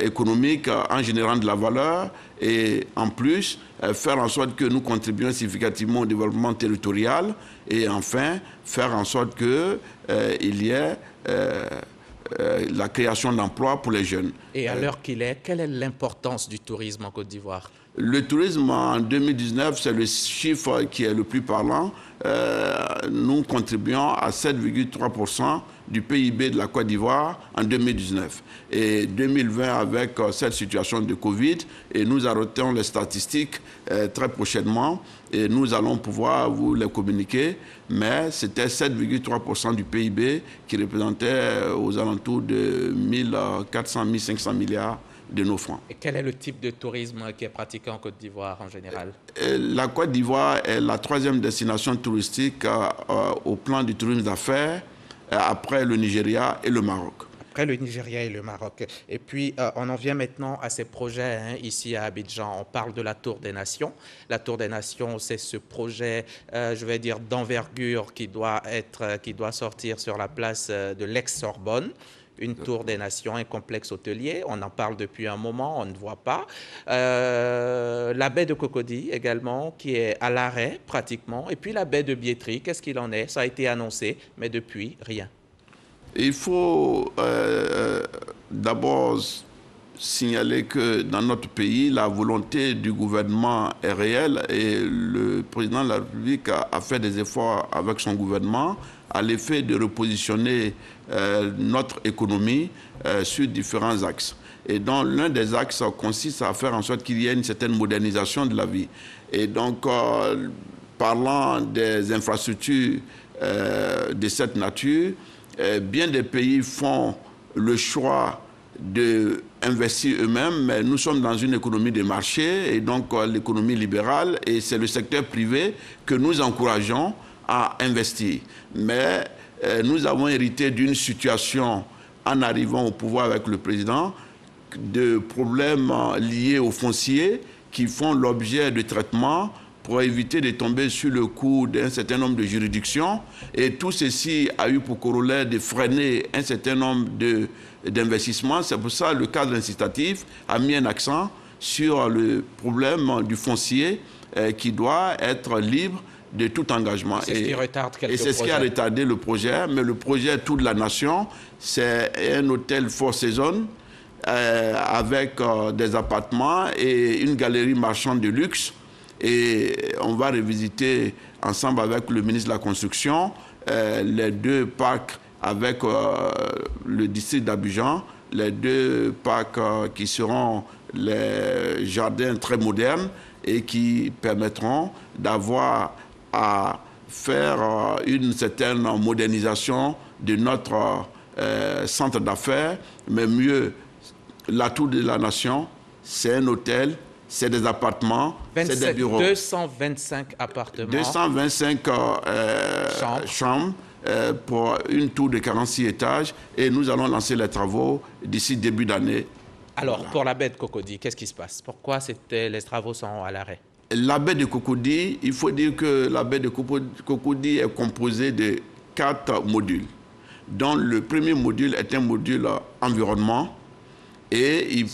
économique en générant de la valeur et en plus faire en sorte que nous contribuions significativement au développement territorial et enfin faire en sorte qu'il y ait la création d'emplois pour les jeunes. Et à l'heure qu'il est, quelle est l'importance du tourisme en Côte d'Ivoire? Le tourisme en 2019, c'est le chiffre qui est le plus parlant. Nous contribuons à 7,3% du PIB de la Côte d'Ivoire en 2019. Et 2020 avec cette situation de Covid, et nous arrêtons les statistiques très prochainement et nous allons pouvoir vous les communiquer, mais c'était 7,3% du PIB qui représentait aux alentours de 1400-1500 milliards de nos francs. Et quel est le type de tourisme qui est pratiqué en Côte d'Ivoire en général? La Côte d'Ivoire est la 3e destination touristique au plan du tourisme d'affaires après le Nigeria et le Maroc. après le Nigeria et le Maroc. Et puis, on en vient maintenant à ces projets ici à Abidjan. On parle de la Tour des Nations. La Tour des Nations, c'est ce projet, je vais dire, d'envergure qui doit sortir sur la place de l'ex-Sorbonne. Une tour des nations, un complexe hôtelier. On en parle depuis un moment, on ne voit pas. La baie de Cocody également, qui est à l'arrêt pratiquement. Et puis la baie de Biétry, qu'est-ce qu'il en est? Ça a été annoncé, mais depuis, rien. Il faut d'abord signaler que dans notre pays, la volonté du gouvernement est réelle et le président de la République a fait des efforts avec son gouvernement à l'effet de repositionner notre économie sur différents axes. Et donc, l'un des axes consiste à faire en sorte qu'il y ait une certaine modernisation de la vie. Et donc, parlant des infrastructures de cette nature, bien des pays font le choix d'investir eux-mêmes, mais nous sommes dans une économie de marché, et donc l'économie libérale, et c'est le secteur privé que nous encourageons à investir. Mais nous avons hérité d'une situation, en arrivant au pouvoir avec le président, de problèmes liés aux fonciers qui font l'objet de traitements pour éviter de tomber sur le coup d'un certain nombre de juridictions. Et tout ceci a eu pour corollaire de freiner un certain nombre d'investissements. C'est pour ça que le cadre incitatif a mis un accent sur le problème du foncier qui doit être libre de tout engagement. C'est ce qui retarde quelques projets. Et c'est ce qui a retardé le projet. Mais le projet Toute la Nation, c'est un hôtel Four Seasons avec des appartements et une galerie marchande de luxe. Et on va revisiter ensemble avec le ministre de la Construction les deux parcs avec le district d'Abidjan, les deux parcs qui seront les jardins très modernes et qui permettront d'avoir à faire une certaine modernisation de notre centre d'affaires, mais mieux, la Tour de la Nation, c'est un hôtel, c'est des appartements, c'est des bureaux. 225 appartements. 225 chambres pour une tour de 46 étages, et nous allons lancer les travaux d'ici début d'année. Alors, voilà. Pour la baie de Cocody, qu'est-ce qui se passe? Pourquoi les travaux sont à l'arrêt? La baie de Cocody, il faut dire que la baie de Cocody est composée de 4 modules, dont le premier module est un module environnement et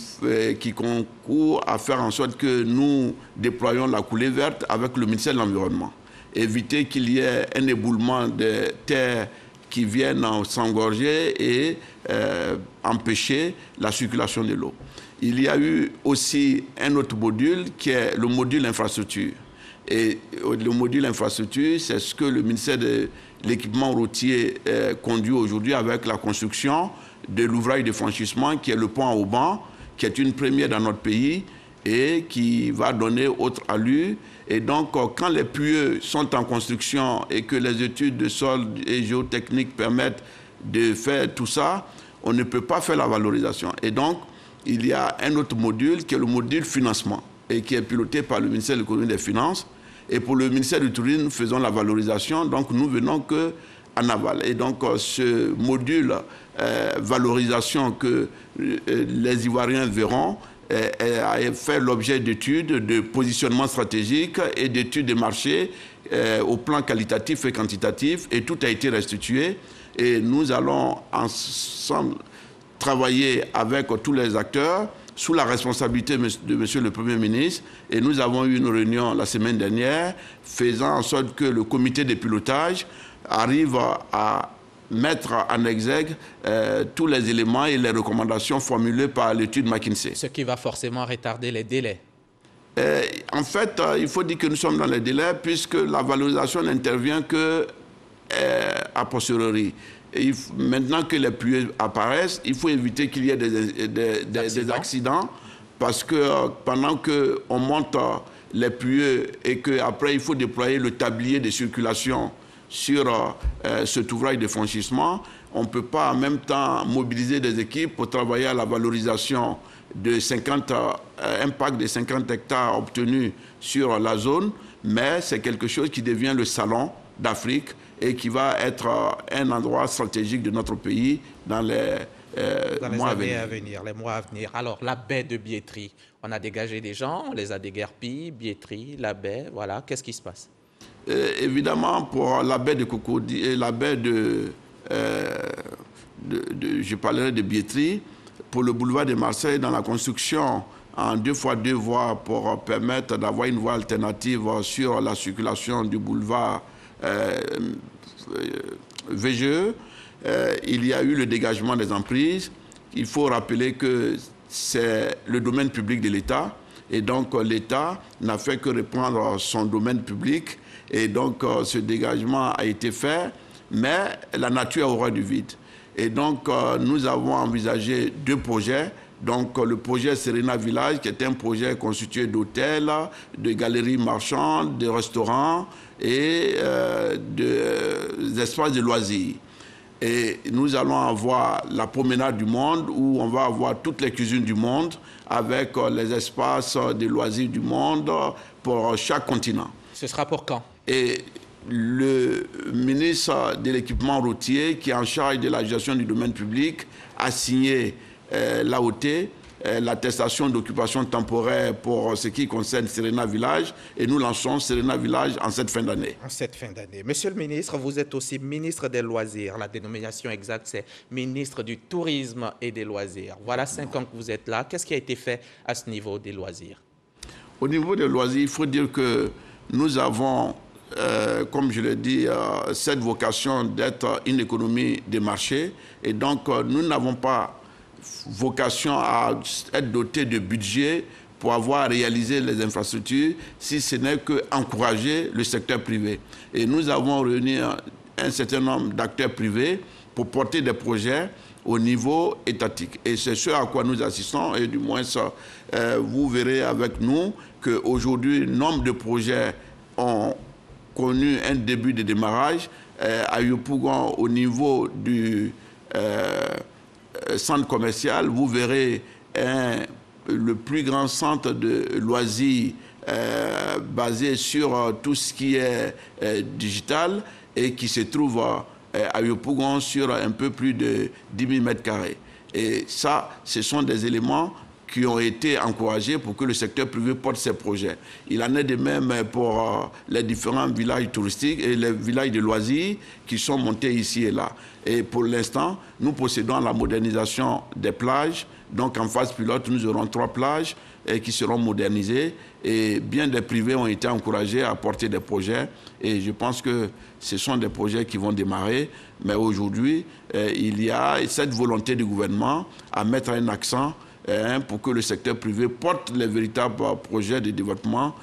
qui concourt à faire en sorte que nous déployons la coulée verte avec le ministère de l'Environnement. Éviter qu'il y ait un éboulement de terres qui viennent s'engorger et empêcher la circulation de l'eau. Il y a eu aussi un autre module qui est le module infrastructure. Et le module infrastructure, c'est ce que le ministère de l'équipement routier conduit aujourd'hui avec la construction de l'ouvrage de franchissement qui est le pont à Auban, qui est une première dans notre pays et qui va donner autre allure. Et donc, quand les puits sont en construction et que les études de sol et géotechniques permettent de faire tout ça, on ne peut pas faire la valorisation. Et donc, il y a un autre module qui est le module financement et qui est piloté par le ministère de l'économie et des finances. Et pour le ministère du tourisme, nous faisons la valorisation, donc nous venons qu'en aval. Et donc, ce module valorisation que les Ivoiriens verront a fait l'objet d'études de positionnement stratégique et d'études de marché au plan qualitatif et quantitatif, et tout a été restitué. Et nous allons ensemble travailler avec tous les acteurs sous la responsabilité de Monsieur le Premier ministre. Et nous avons eu une réunion la semaine dernière faisant en sorte que le comité de pilotage arrive à mettre en exergue tous les éléments et les recommandations formulées par l'étude McKinsey. Ce qui va forcément retarder les délais. En fait, il faut dire que nous sommes dans les délais puisque la valorisation n'intervient que a posteriori. Et maintenant que les pluies apparaissent, il faut éviter qu'il y ait des accidents parce que pendant qu'on monte les pluies et qu'après il faut déployer le tablier de circulation sur cet ouvrage de franchissement, on ne peut pas en même temps mobiliser des équipes pour travailler à la valorisation de un parc de 50 hectares obtenus sur la zone, mais c'est quelque chose qui devient le salon d'Afrique et qui va être un endroit stratégique de notre pays dans les mois à venir. Les mois à venir. Alors, la baie de Biétry, on a dégagé des gens, on les a déguerpis, Biétry, la baie, voilà. Qu'est-ce qui se passe? Évidemment, pour la baie de Cocody et la baie je parlerai de Biétry, pour le boulevard de Marseille, dans la construction en 2x2 voies pour permettre d'avoir une voie alternative sur la circulation du boulevard VGE, il y a eu le dégagement des emprises. Il faut rappeler que c'est le domaine public de l'État et donc l'État n'a fait que reprendre son domaine public et donc ce dégagement a été fait, mais la nature a horreur du vide. Et donc nous avons envisagé 2 projets. Donc le projet Serena Village, qui est un projet constitué d'hôtels, de galeries marchandes, de restaurants et d'espaces de loisirs. Et nous allons avoir la promenade du monde où on va avoir toutes les cuisines du monde avec les espaces de loisirs du monde pour chaque continent. Ce sera pour quand? Et le ministre de l'équipement routier qui est en charge de la gestion du domaine public a signé l'AOT, l'attestation d'occupation temporaire pour ce qui concerne Serena Village et nous lançons Serena Village en cette fin d'année. En cette fin d'année. Monsieur le ministre, vous êtes aussi ministre des Loisirs. La dénomination exacte, c'est ministre du Tourisme et des Loisirs. Voilà 5 ans que vous êtes là. Qu'est-ce qui a été fait à ce niveau des loisirs? Au niveau des loisirs, il faut dire que nous avons, comme je l'ai dit, cette vocation d'être une économie de marché. Et donc, nous n'avons pas vocation à être doté de budget pour avoir réalisé les infrastructures, si ce n'est qu'encourager le secteur privé. Et nous avons réuni un certain nombre d'acteurs privés pour porter des projets au niveau étatique. Et c'est ce à quoi nous assistons, et du moins vous verrez avec nous qu'aujourd'hui, nombre de projets ont connu un début de démarrage. À Yopougon, au niveau du centre commercial, vous verrez le plus grand centre de loisirs basé sur tout ce qui est digital et qui se trouve à Yopougon sur un peu plus de 10 000 m². Et ça, ce sont des éléments qui ont été encouragés pour que le secteur privé porte ses projets. Il en est de même pour les différents villages touristiques et les villages de loisirs qui sont montés ici et là. Et pour l'instant, nous possédons la modernisation des plages. Donc en phase pilote, nous aurons 3 plages qui seront modernisées. Et bien des privés ont été encouragés à porter des projets. Et je pense que ce sont des projets qui vont démarrer. Mais aujourd'hui, il y a cette volonté du gouvernement à mettre un accent pour que le secteur privé porte les véritables projets de développement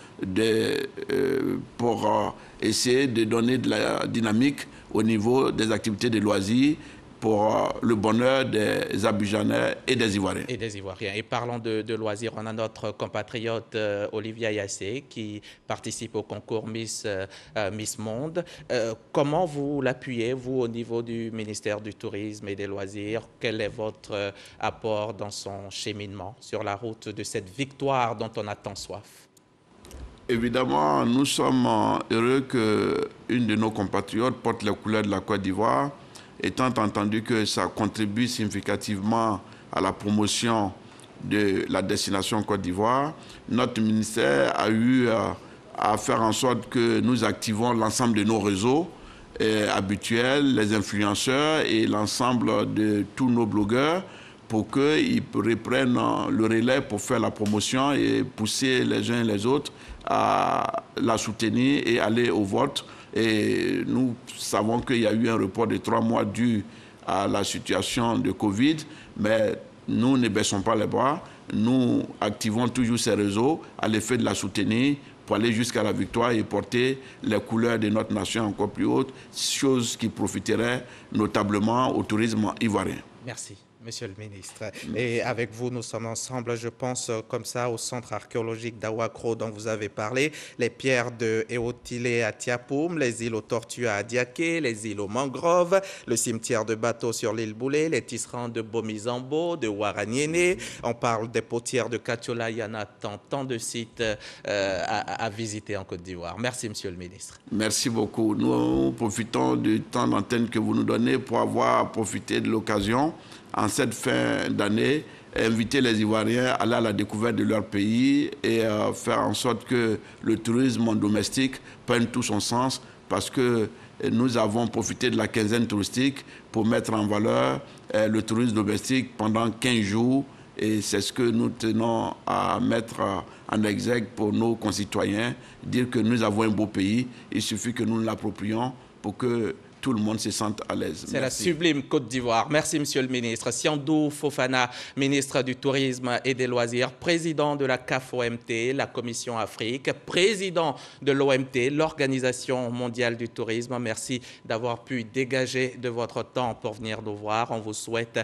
pour essayer de donner de la dynamique au niveau des activités de loisirs pour le bonheur des Abidjanais et des Ivoiriens. Et parlons de loisirs, on a notre compatriote Olivia Yassé qui participe au concours Miss Monde. Comment vous l'appuyez, vous, au niveau du ministère du Tourisme et des Loisirs? Quel est votre apport dans son cheminement sur la route de cette victoire dont on a tant soif? Évidemment, nous sommes heureux qu'une de nos compatriotes porte les couleurs de la Côte d'Ivoire, étant entendu que ça contribue significativement à la promotion de la destination Côte d'Ivoire. Notre ministère a eu à faire en sorte que nous activons l'ensemble de nos réseaux habituels, les influenceurs et l'ensemble de tous nos blogueurs pour qu'ils reprennent le relais pour faire la promotion et pousser les uns et les autres à la soutenir et aller au vote. Et nous savons qu'il y a eu un report de 3 mois dû à la situation de Covid, mais nous ne baissons pas les bras. Nous activons toujours ces réseaux à l'effet de la soutenir pour aller jusqu'à la victoire et porter les couleurs de notre nation encore plus hautes, chose qui profiterait notablement au tourisme ivoirien. Merci. Monsieur le ministre, et avec vous, nous sommes ensemble, je pense, comme ça, au centre archéologique d'Awakro dont vous avez parlé, les pierres de Eotile à Tiapoum, les îles aux tortues à Adiaké, les îles aux mangroves, le cimetière de bateaux sur l'île Boulé, les tisserands de Bomizambo, de Waraniene, on parle des potières de Katiola, il y en a tant de sites à visiter en Côte d'Ivoire. Merci, monsieur le ministre. Merci beaucoup. Nous profitons du temps d'antenne que vous nous donnez pour avoir profité de l'occasion en cette fin d'année, inviter les Ivoiriens à aller à la découverte de leur pays et faire en sorte que le tourisme domestique prenne tout son sens, parce que nous avons profité de la quinzaine touristique pour mettre en valeur le tourisme domestique pendant 15 jours. Et c'est ce que nous tenons à mettre en exergue pour nos concitoyens, dire que nous avons un beau pays, il suffit que nous l'approprions pour que tout le monde se sente à l'aise. C'est la sublime Côte d'Ivoire. Merci, Monsieur le ministre. Siandou Fofana, ministre du Tourisme et des Loisirs, président de la CAF-OMT, la Commission Afrique, président de l'OMT, l'Organisation mondiale du tourisme. Merci d'avoir pu dégager de votre temps pour venir nous voir. On vous souhaite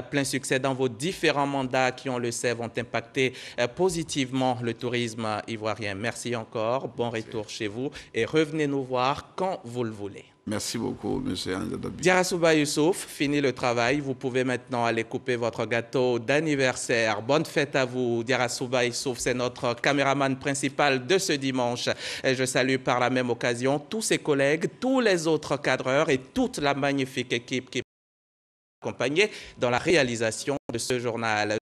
plein succès dans vos différents mandats qui, on le sait, vont impacter positivement le tourisme ivoirien. Merci encore. Bon retour chez vous et revenez nous voir quand vous le voulez. Merci beaucoup, M. Anzadabi. Diarasouba Youssouf, fini le travail. Vous pouvez maintenant aller couper votre gâteau d'anniversaire. Bonne fête à vous. Diarasouba Youssouf, c'est notre caméraman principal de ce dimanche. Et je salue par la même occasion tous ses collègues, tous les autres cadreurs et toute la magnifique équipe qui accompagnée dans la réalisation de ce journal. Un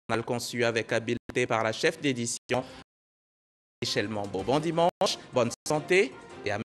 journal conçu avec habileté par la chef d'édition, Michel Mambo. Bon dimanche, bonne santé et à mercredi.